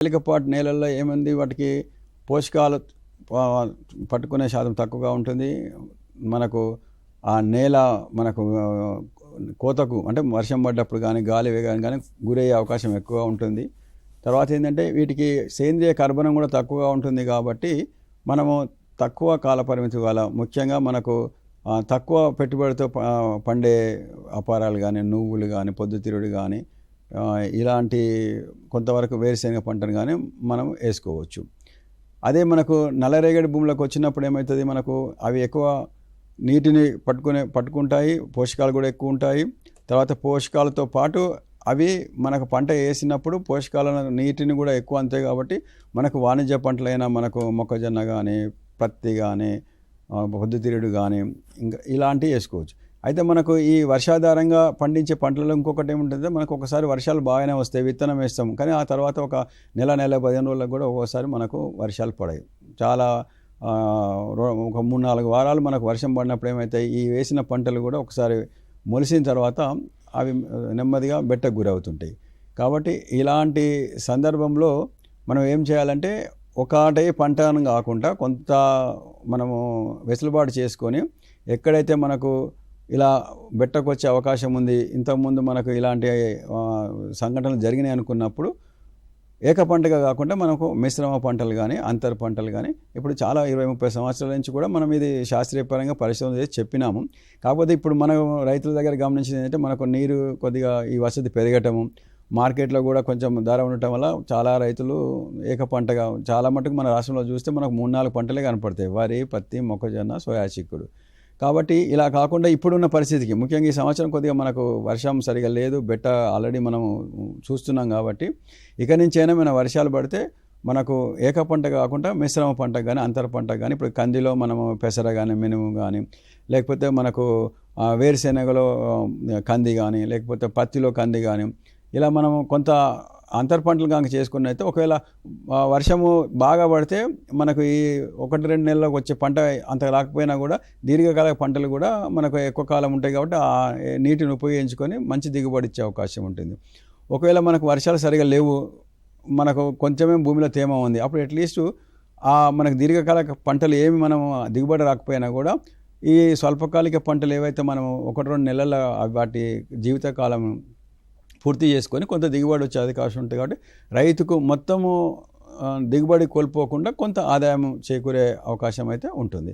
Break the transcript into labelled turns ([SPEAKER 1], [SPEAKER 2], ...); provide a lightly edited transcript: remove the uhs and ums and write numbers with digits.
[SPEAKER 1] తేలికపాటి నేలల్లో ఏముంది వాటికి పోషకాలు పట్టుకునే శాతం తక్కువగా ఉంటుంది. మనకు ఆ నేల మనకు కోతకు అంటే వర్షం పడ్డప్పుడు కానీ గాలి వేగానికి కానీ గురయ్యే అవకాశం ఎక్కువగా ఉంటుంది. తర్వాత ఏంటంటే వీటికి సేంద్రియ కర్బనం కూడా తక్కువగా ఉంటుంది కాబట్టి మనము తక్కువ కాల పరిమితి వల్ల ముఖ్యంగా మనకు తక్కువ పెట్టుబడితో పండే అపారాలు కానీ నువ్వులు కానీ పొద్దుతిరుగుడు కానీ ఇలాంటి కొంతవరకు వేరుశనగ పంటను కానీ మనం వేసుకోవచ్చు. అదే మనకు నల్లరేగడి భూములకు వచ్చినప్పుడు ఏమవుతుంది, మనకు అవి ఎక్కువ నీటిని పట్టుకుంటాయి, పోషకాలు కూడా ఎక్కువ ఉంటాయి. తర్వాత పోషకాలతో పాటు అవి మనకు పంట వేసినప్పుడు పోషకాలను నీటిని కూడా ఎక్కువ అంతే కాబట్టి మనకు వాణిజ్య పంటలైన మనకు మొక్కజొన్న కానీ పత్తి కానీ పొద్దుతిరుగుడు కానీ ఇంకా ఇలాంటివి వేసుకోవచ్చు. అయితే మనకు ఈ వర్షాధారంగా పండించే పంటలలో ఇంకొకటి ఏముంటుందంటే మనకు ఒకసారి వర్షాలు బాగానే వస్తాయి, విత్తనం వేస్తాం, కానీ ఆ తర్వాత ఒక నెల 15 రోజులకు కూడా ఒక్కోసారి మనకు వర్షాలు పడాయి. చాలా ఒక 3-4 వారాలు మనకు వర్షం పడినప్పుడు ఏమవుతాయి, ఈ వేసిన పంటలు కూడా ఒకసారి మొలిసిన తర్వాత అవి నెమ్మదిగా బెట్టకు గురవుతుంటాయి. కాబట్టి ఇలాంటి సందర్భంలో మనం ఏం చేయాలంటే ఒకటే పంటను కాకుండా కొంత మనము వెసులుబాటు చేసుకొని ఎక్కడైతే మనకు ఇలా బెట్టకు వచ్చే అవకాశం ఉంది, ఇంతకుముందు మనకు ఇలాంటి సంఘటనలు జరిగినాయి అనుకున్నప్పుడు ఏక పంటగా కాకుండా మనకు మిశ్రమ పంటలు కానీ అంతర్ పంటలు కానీ ఇప్పుడు చాలా 20-30 సంవత్సరాల నుంచి కూడా మనం ఇది శాస్త్రీయపరంగా పరిశోధన చేసి చెప్పినాము. కాకపోతే ఇప్పుడు మనం రైతుల దగ్గర గమనించింది ఏంటంటే మనకు నీరు కొద్దిగా ఈ వసతి పెరగటము, మార్కెట్లో కూడా కొంచెం ధర ఉండటం వల్ల చాలా రైతులు ఏక పంటగా చాలా మటుకు మన రాష్ట్రంలో చూస్తే మనకు 3-4 పంటలే కనపడతాయి, వరి, పత్తి, మొక్కజొన్న, సోయా చిక్కుడు. కాబట్టి ఇలా కాకుండా ఇప్పుడున్న పరిస్థితికి ముఖ్యంగా ఈ సంవత్సరం కొద్దిగా మనకు వర్షం సరిగా లేదు, బెట్ట ఆల్రెడీ మనం చూస్తున్నాం కాబట్టి ఇక నుంచైనా మన వర్షాలు పడితే మనకు ఏక పంట కాకుండా మిశ్రమ పంట కానీ అంతర పంట కానీ ఇప్పుడు కందిలో మనము పెసర కానీ మినుము కానీ లేకపోతే మనకు వేరుశెనగలో కంది కానీ లేకపోతే పత్తిలో కంది కానీ ఇలా మనము కొంత అంతర్ పంటలు కనుక చేసుకున్నైతే ఒకవేళ వర్షము బాగా పడితే మనకు ఈ 1-2 నెలలకు వచ్చే పంట అంత రాకపోయినా కూడా దీర్ఘకాల పంటలు కూడా మనకు ఎక్కువ కాలం ఉంటాయి కాబట్టి ఆ నీటిని ఉపయోగించుకొని మంచి దిగుబడి ఇచ్చే అవకాశం ఉంటుంది. ఒకవేళ మనకు వర్షాలు సరిగా లేవు, మనకు కొంచెమే భూమిలో తేమ ఉంది, అప్పుడు అట్లీస్ట్ మనకు దీర్ఘకాల పంటలు ఏమి మనం దిగుబడి రాకపోయినా కూడా ఈ స్వల్పకాలిక పంటలు ఏవైతే మనం 1-2 నెలల వాటి జీవితకాలం పూర్తి చేసుకొని కొంత దిగుబడి వచ్చే అవకాశం ఉంటుంది. కాబట్టి రైతుకు మొత్తము దిగుబడి కోల్పోకుండా కొంత ఆదాయం చేకూరే అవకాశం అయితే ఉంటుంది.